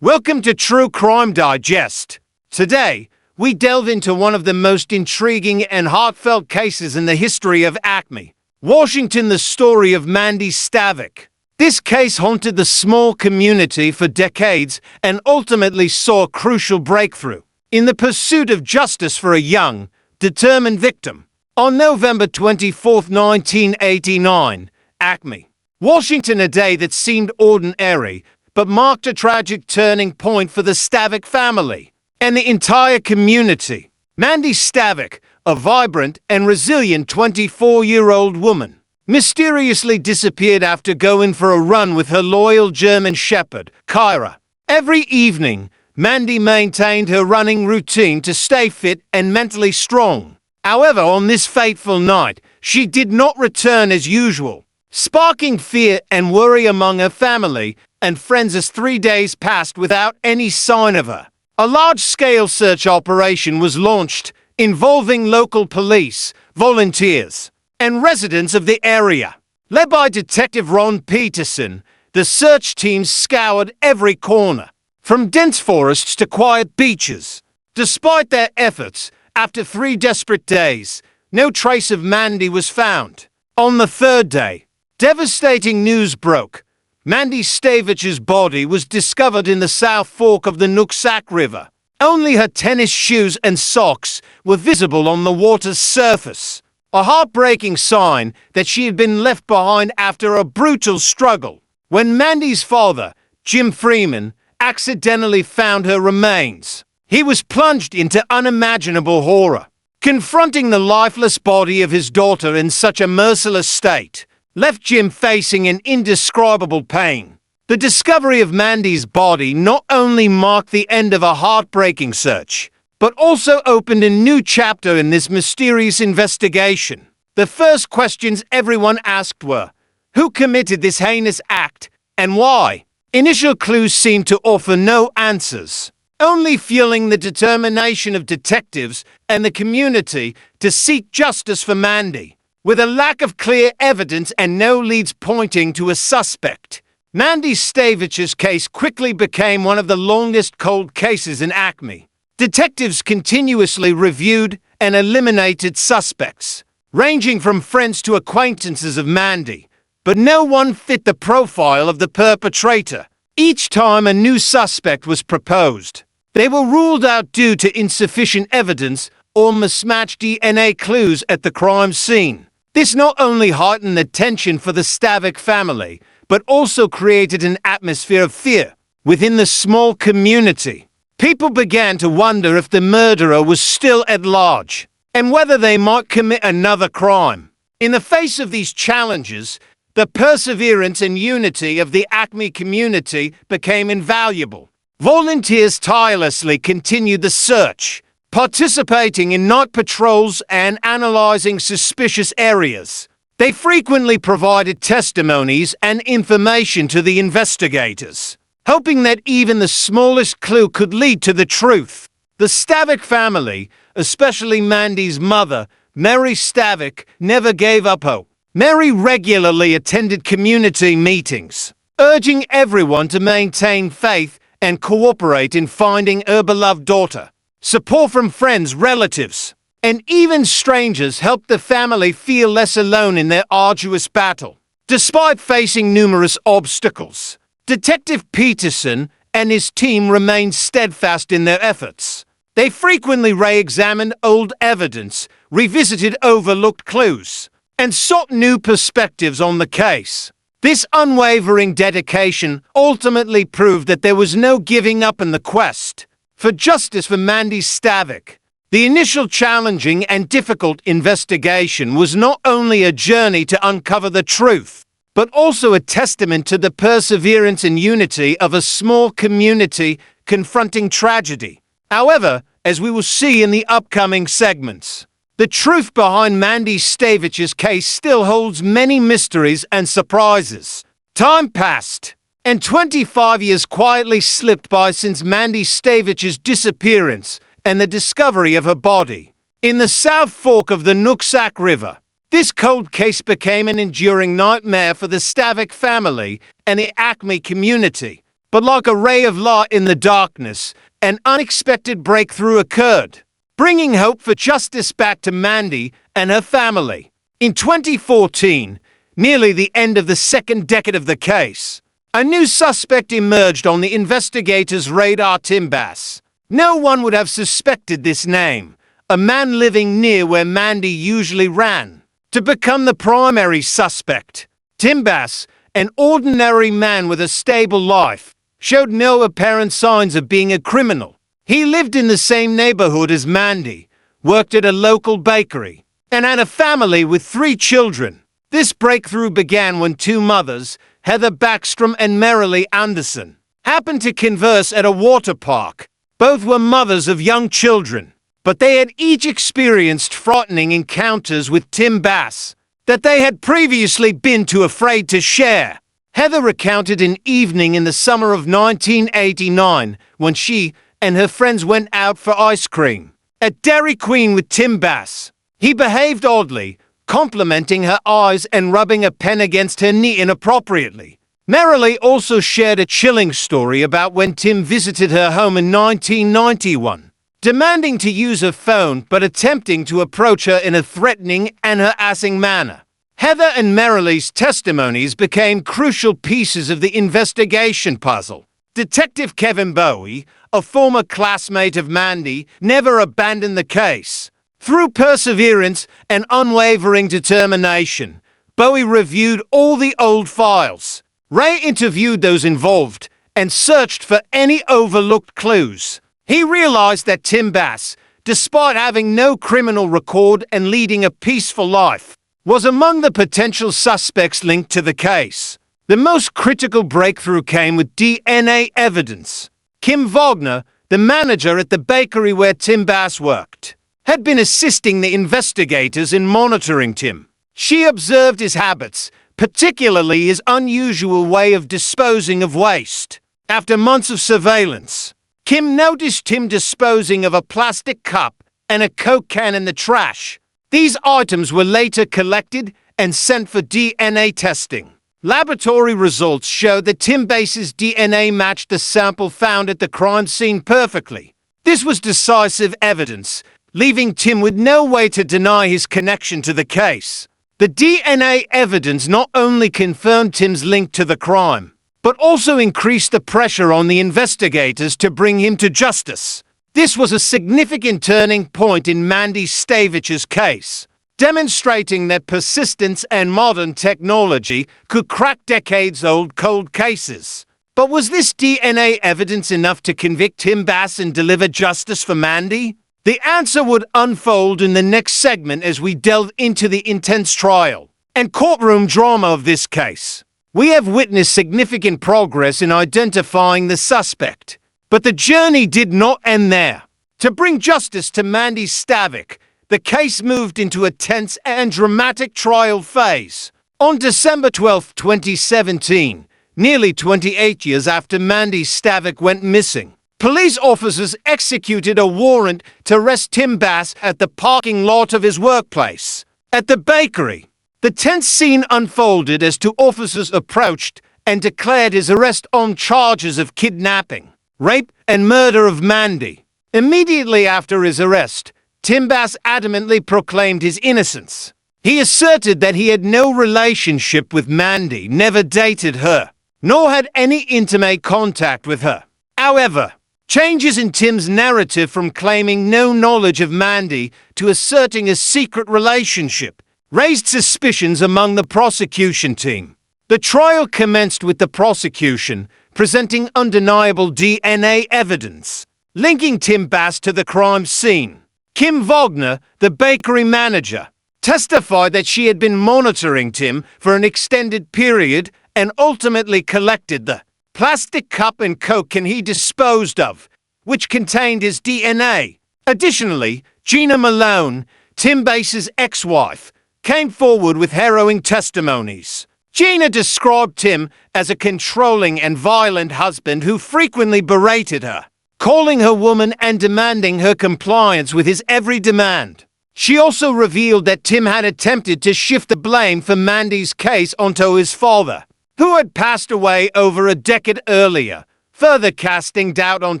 Welcome to True Crime Digest. Today, we delve into one of the most intriguing and heartfelt cases in the history of Acme, Washington, the story of Mandy Stavik. This case haunted the small community for decades and ultimately saw a crucial breakthrough in the pursuit of justice for a young, determined victim. On November 24, 1989, Acme, Washington, a day that seemed ordinary but marked a tragic turning point for the Stavik family and the entire community. Mandy Stavik, a vibrant and resilient 24-year-old woman, mysteriously disappeared after going for a run with her loyal German shepherd, Kyra. Every evening, Mandy maintained her running routine to stay fit and mentally strong. However, on this fateful night, she did not return as usual, sparking fear and worry among her family and friends as 3 days passed without any sign of her. A large-scale search operation was launched, involving local police, volunteers, and residents of the area. Led by Detective Ron Peterson, the search teams scoured every corner, from dense forests to quiet beaches. Despite their efforts, after 3 desperate days, no trace of Mandy was found. On the third day, devastating news broke. Mandy Stavik's body was discovered in the South Fork of the Nooksack River. Only her tennis shoes and socks were visible on the water's surface, a heartbreaking sign that she had been left behind after a brutal struggle. When Mandy's father, Jim Freeman, accidentally found her remains, he was plunged into unimaginable horror. Confronting the lifeless body of his daughter in such a merciless state left Jim facing an indescribable pain. The discovery of Mandy's body not only marked the end of a heartbreaking search, but also opened a new chapter in this mysterious investigation. The first questions everyone asked were, who committed this heinous act, and why? Initial clues seemed to offer no answers, only fueling the determination of detectives and the community to seek justice for Mandy. With a lack of clear evidence and no leads pointing to a suspect, Mandy Stavik's case quickly became one of the longest cold cases in Acme. Detectives continuously reviewed and eliminated suspects, ranging from friends to acquaintances of Mandy, but no one fit the profile of the perpetrator. Each time a new suspect was proposed, they were ruled out due to insufficient evidence or mismatched DNA clues at the crime scene. This not only heightened the tension for the Stavik family, but also created an atmosphere of fear within the small community. People began to wonder if the murderer was still at large, and whether they might commit another crime. In the face of these challenges, the perseverance and unity of the Acme community became invaluable. Volunteers tirelessly continued the search, participating in night patrols and analyzing suspicious areas. They frequently provided testimonies and information to the investigators, hoping that even the smallest clue could lead to the truth. The Stavik family, especially Mandy's mother, Mary Stavik, never gave up hope. Mary regularly attended community meetings, urging everyone to maintain faith and cooperate in finding her beloved daughter. Support from friends, relatives, and even strangers helped the family feel less alone in their arduous battle. Despite facing numerous obstacles, Detective Peterson and his team remained steadfast in their efforts. They frequently re-examined old evidence, revisited overlooked clues, and sought new perspectives on the case. This unwavering dedication ultimately proved that there was no giving up in the quest for justice for Mandy Stavik. The initial challenging and difficult investigation was not only a journey to uncover the truth, but also a testament to the perseverance and unity of a small community confronting tragedy. However, as we will see in the upcoming segments, the truth behind Mandy Stavik's case still holds many mysteries and surprises. Time passed, and 25 years quietly slipped by since Mandy Stavik's disappearance and the discovery of her body in the South Fork of the Nooksack River. This cold case became an enduring nightmare for the Stavik family and the Acme community. But like a ray of light in the darkness, an unexpected breakthrough occurred, bringing hope for justice back to Mandy and her family. In 2014, nearly the end of the second decade of the case, a new suspect emerged on the investigators' radar: Tim Bass. No one would have suspected this name, a man living near where Mandy usually ran, to become the primary suspect. Tim Bass, an ordinary man with a stable life, showed no apparent signs of being a criminal. He lived in the same neighborhood as Mandy, worked at a local bakery, and had a family with 3 children. This breakthrough began when 2 mothers, Heather Backstrom and Marilee Anderson, happened to converse at a water park. Both were mothers of young children, but they had each experienced frightening encounters with Tim Bass that they had previously been too afraid to share. Heather recounted an evening in the summer of 1989 when she and her friends went out for ice cream at Dairy Queen with Tim Bass. He behaved oddly, complimenting her eyes and rubbing a pen against her knee inappropriately. Marilee also shared a chilling story about when Tim visited her home in 1991, demanding to use her phone but attempting to approach her in a threatening and harassing manner. Heather and Marilee's testimonies became crucial pieces of the investigation puzzle. Detective Kevin Bowie, a former classmate of Mandy, never abandoned the case. Through perseverance and unwavering determination, Bowie reviewed all the old files. Ray interviewed those involved and searched for any overlooked clues. He realized that Tim Bass, despite having no criminal record and leading a peaceful life, was among the potential suspects linked to the case. The most critical breakthrough came with DNA evidence. Kim Wagner, the manager at the bakery where Tim Bass worked, had been assisting the investigators in monitoring Tim. She observed his habits, particularly his unusual way of disposing of waste. After months of surveillance, Kim noticed him disposing of a plastic cup and a Coke can in the trash. These items were later collected and sent for DNA testing. Laboratory results showed that Tim Bass's DNA matched the sample found at the crime scene perfectly. This was decisive evidence, leaving Tim with no way to deny his connection to the case. The DNA evidence not only confirmed Tim's link to the crime, but also increased the pressure on the investigators to bring him to justice. This was a significant turning point in Mandy Stavik's case, demonstrating that persistence and modern technology could crack decades-old cold cases. But was this DNA evidence enough to convict Tim Bass and deliver justice for Mandy? The answer would unfold in the next segment as we delve into the intense trial and courtroom drama of this case. We have witnessed significant progress in identifying the suspect, but the journey did not end there. To bring justice to Mandy Stavik, the case moved into a tense and dramatic trial phase. On December 12, 2017, nearly 28 years after Mandy Stavik went missing, police officers executed a warrant to arrest Tim Bass at the parking lot of his workplace. At the bakery, the tense scene unfolded as 2 officers approached and declared his arrest on charges of kidnapping, rape, and murder of Mandy. Immediately after his arrest, Tim Bass adamantly proclaimed his innocence. He asserted that he had no relationship with Mandy, never dated her, nor had any intimate contact with her. However, changes in Tim's narrative from claiming no knowledge of Mandy to asserting a secret relationship raised suspicions among the prosecution team. The trial commenced with the prosecution presenting undeniable DNA evidence linking Tim Bass to the crime scene. Kim Wagner, the bakery manager, testified that she had been monitoring Tim for an extended period and ultimately collected the plastic cup and Coke can he disposed of, which contained his DNA. Additionally, Gina Malone, Tim Bass's ex-wife, came forward with harrowing testimonies. Gina described Tim as a controlling and violent husband who frequently berated her, calling her woman and demanding her compliance with his every demand. She also revealed that Tim had attempted to shift the blame for Mandy's case onto his father, who had passed away over a decade earlier, further casting doubt on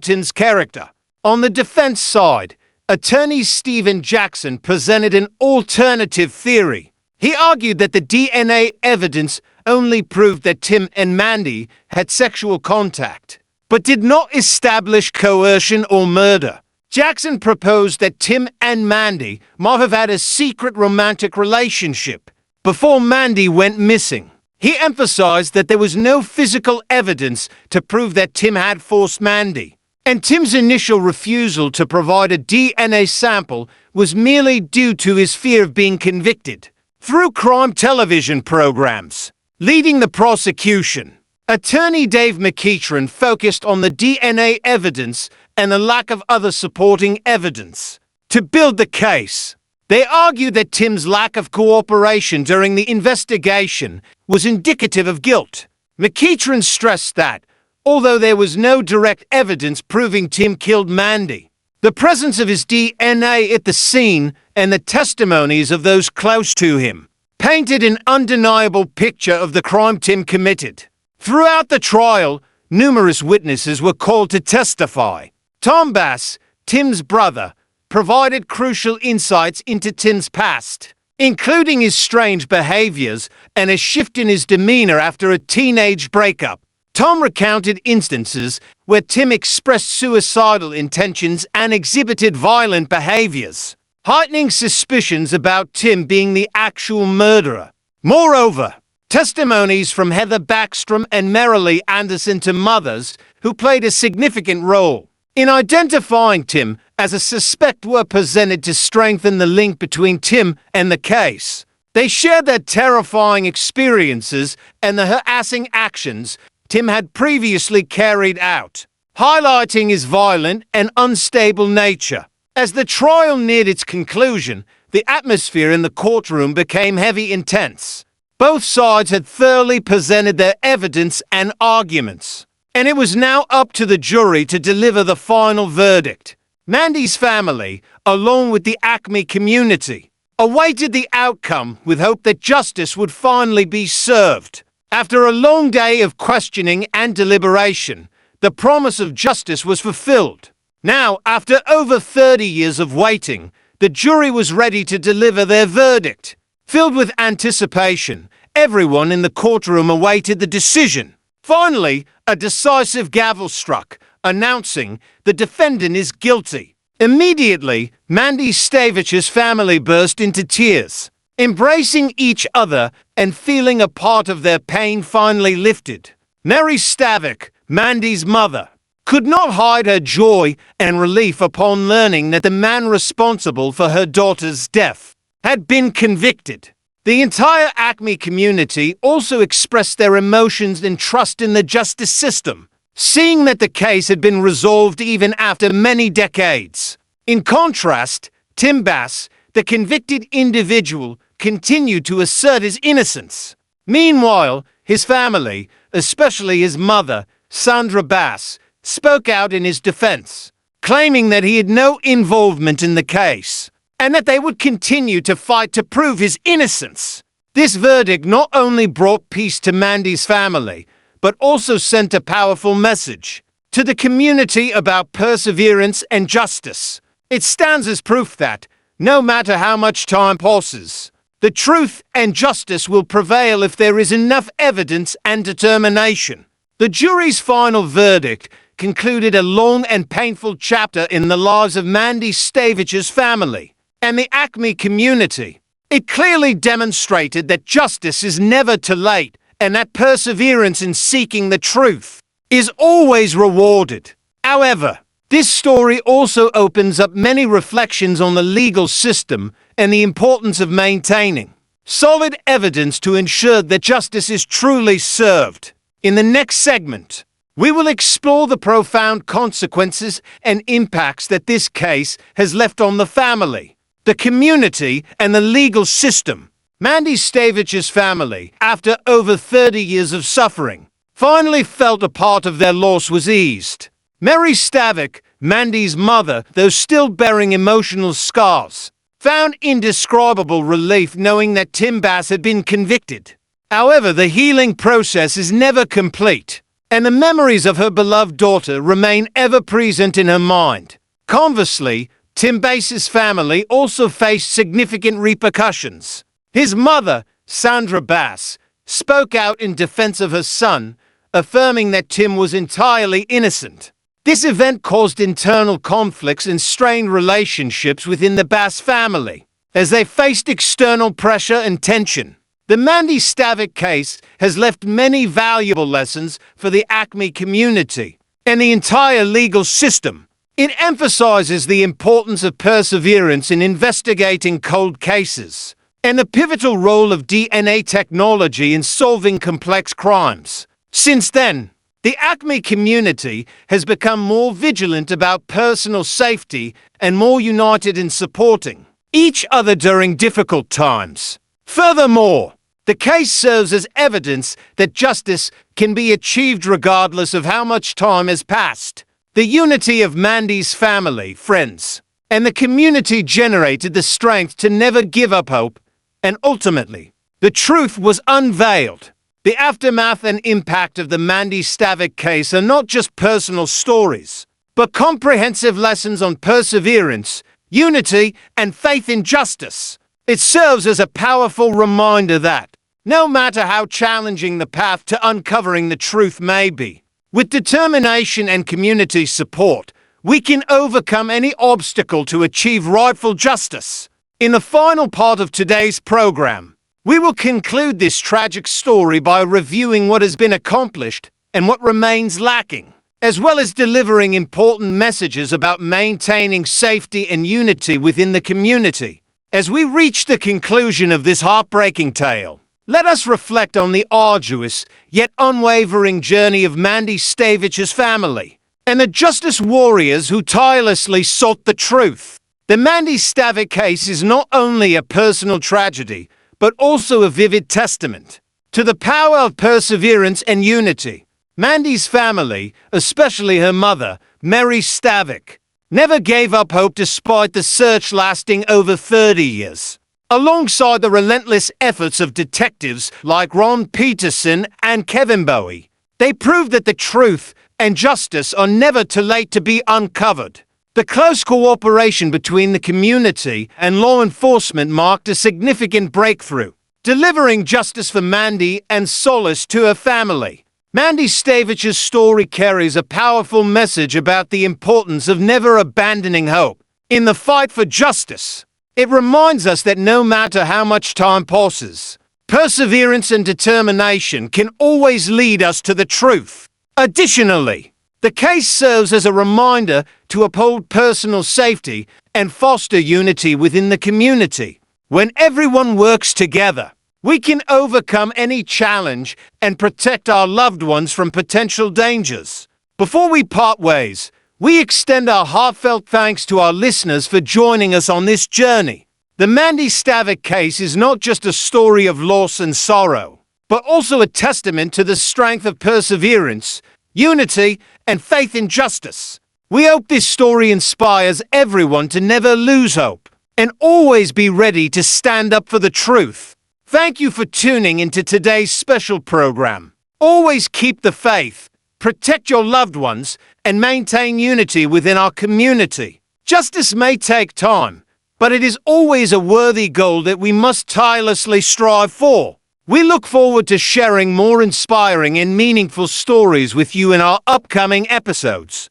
Tim's character. On the defense side, attorney Stephen Jackson presented an alternative theory. He argued that the DNA evidence only proved that Tim and Mandy had sexual contact, but did not establish coercion or murder. Jackson proposed that Tim and Mandy might have had a secret romantic relationship before Mandy went missing. He emphasized that there was no physical evidence to prove that Tim had forced Mandy, and Tim's initial refusal to provide a DNA sample was merely due to his fear of being convicted. Through crime television programs leading the prosecution, attorney Dave McEachran focused on the DNA evidence and the lack of other supporting evidence to build the case. They argued that Tim's lack of cooperation during the investigation was indicative of guilt. McEachran stressed that, although there was no direct evidence proving Tim killed Mandy, the presence of his DNA at the scene and the testimonies of those close to him painted an undeniable picture of the crime Tim committed. Throughout the trial, numerous witnesses were called to testify. Tom Bass, Tim's brother, provided crucial insights into Tim's past, including his strange behaviors and a shift in his demeanor after a teenage breakup. Tom recounted instances where Tim expressed suicidal intentions and exhibited violent behaviors, heightening suspicions about Tim being the actual murderer. Moreover, testimonies from Heather Backstrom and Marilee Anderson to mothers who played a significant role in identifying Tim as a suspect were presented to strengthen the link between Tim and the case. They shared their terrifying experiences and the harassing actions Tim had previously carried out, highlighting his violent and unstable nature. As the trial neared its conclusion, the atmosphere in the courtroom became heavy and tense. Both sides had thoroughly presented their evidence and arguments, and it was now up to the jury to deliver the final verdict. Mandy's family, along with the Acme community, awaited the outcome with hope that justice would finally be served. After a long day of questioning and deliberation, the promise of justice was fulfilled. Now, after over 30 years of waiting, the jury was ready to deliver their verdict. Filled with anticipation, everyone in the courtroom awaited the decision. Finally, a decisive gavel struck, announcing the defendant is guilty. Immediately, Mandy Stavik's family burst into tears. Embracing each other and feeling a part of their pain finally lifted. Mary Stavik, Mandy's mother, could not hide her joy and relief upon learning that the man responsible for her daughter's death had been convicted. The entire Acme community also expressed their emotions and trust in the justice system, seeing that the case had been resolved even after many decades. In contrast, Tim Bass, the convicted individual, continued to assert his innocence. Meanwhile, his family, especially his mother, Sandra Bass, spoke out in his defense, claiming that he had no involvement in the case, and that they would continue to fight to prove his innocence. This verdict not only brought peace to Mandy's family, but also sent a powerful message to the community about perseverance and justice. It stands as proof that, no matter how much time passes, the truth and justice will prevail if there is enough evidence and determination. The jury's final verdict concluded a long and painful chapter in the lives of Mandy Stavik's family and the Acme community. It clearly demonstrated that justice is never too late and that perseverance in seeking the truth is always rewarded. However, this story also opens up many reflections on the legal system and the importance of maintaining solid evidence to ensure that justice is truly served. In the next segment, we will explore the profound consequences and impacts that this case has left on the family, the community, and the legal system. Mandy Stavik's family, after over 30 years of suffering, finally felt a part of their loss was eased. Mary Stavik, Mandy's mother, though still bearing emotional scars, found indescribable relief knowing that Tim Bass had been convicted. However, the healing process is never complete. and the memories of her beloved daughter remain ever present in her mind. Conversely, Tim Bass's family also faced significant repercussions. His mother, Sandra Bass, spoke out in defense of her son, affirming that Tim was entirely innocent. This event caused internal conflicts and strained relationships within the Bass family, as they faced external pressure and tension. The Mandy Stavik case has left many valuable lessons for the Acme community and the entire legal system. It emphasizes the importance of perseverance in investigating cold cases and the pivotal role of DNA technology in solving complex crimes. Since then, the Acme community has become more vigilant about personal safety and more united in supporting each other during difficult times. Furthermore, the case serves as evidence that justice can be achieved regardless of how much time has passed. The unity of Mandy's family, friends, and the community generated the strength to never give up hope, and ultimately, the truth was unveiled. The aftermath and impact of the Mandy Stavik case are not just personal stories, but comprehensive lessons on perseverance, unity, and faith in justice. It serves as a powerful reminder that, no matter how challenging the path to uncovering the truth may be, with determination and community support, we can overcome any obstacle to achieve rightful justice. In the final part of today's program, we will conclude this tragic story by reviewing what has been accomplished and what remains lacking, as well as delivering important messages about maintaining safety and unity within the community. As we reach the conclusion of this heartbreaking tale, let us reflect on the arduous yet unwavering journey of Mandy Stavik's family and the justice warriors who tirelessly sought the truth. The Mandy Stavik case is not only a personal tragedy, but also a vivid testament to the power of perseverance and unity. Mandy's family, especially her mother, Mary Stavik, never gave up hope despite the search lasting over 30 years. Alongside the relentless efforts of detectives like Ron Peterson and Kevin Bowie, they proved that the truth and justice are never too late to be uncovered. The close cooperation between the community and law enforcement marked a significant breakthrough, delivering justice for Mandy and solace to her family. Mandy Stavik's story carries a powerful message about the importance of never abandoning hope in the fight for justice. It reminds us that no matter how much time passes, perseverance and determination can always lead us to the truth. Additionally, the case serves as a reminder to uphold personal safety and foster unity within the community. When everyone works together, we can overcome any challenge and protect our loved ones from potential dangers. Before we part ways, we extend our heartfelt thanks to our listeners for joining us on this journey. The Mandy Stavik case is not just a story of loss and sorrow, but also a testament to the strength of perseverance, unity, and faith in justice. We hope this story inspires everyone to never lose hope and always be ready to stand up for the truth. Thank you for tuning into today's special program. Always keep the faith, protect your loved ones, and maintain unity within our community. Justice may take time, but it is always a worthy goal that we must tirelessly strive for. We look forward to sharing more inspiring and meaningful stories with you in our upcoming episodes.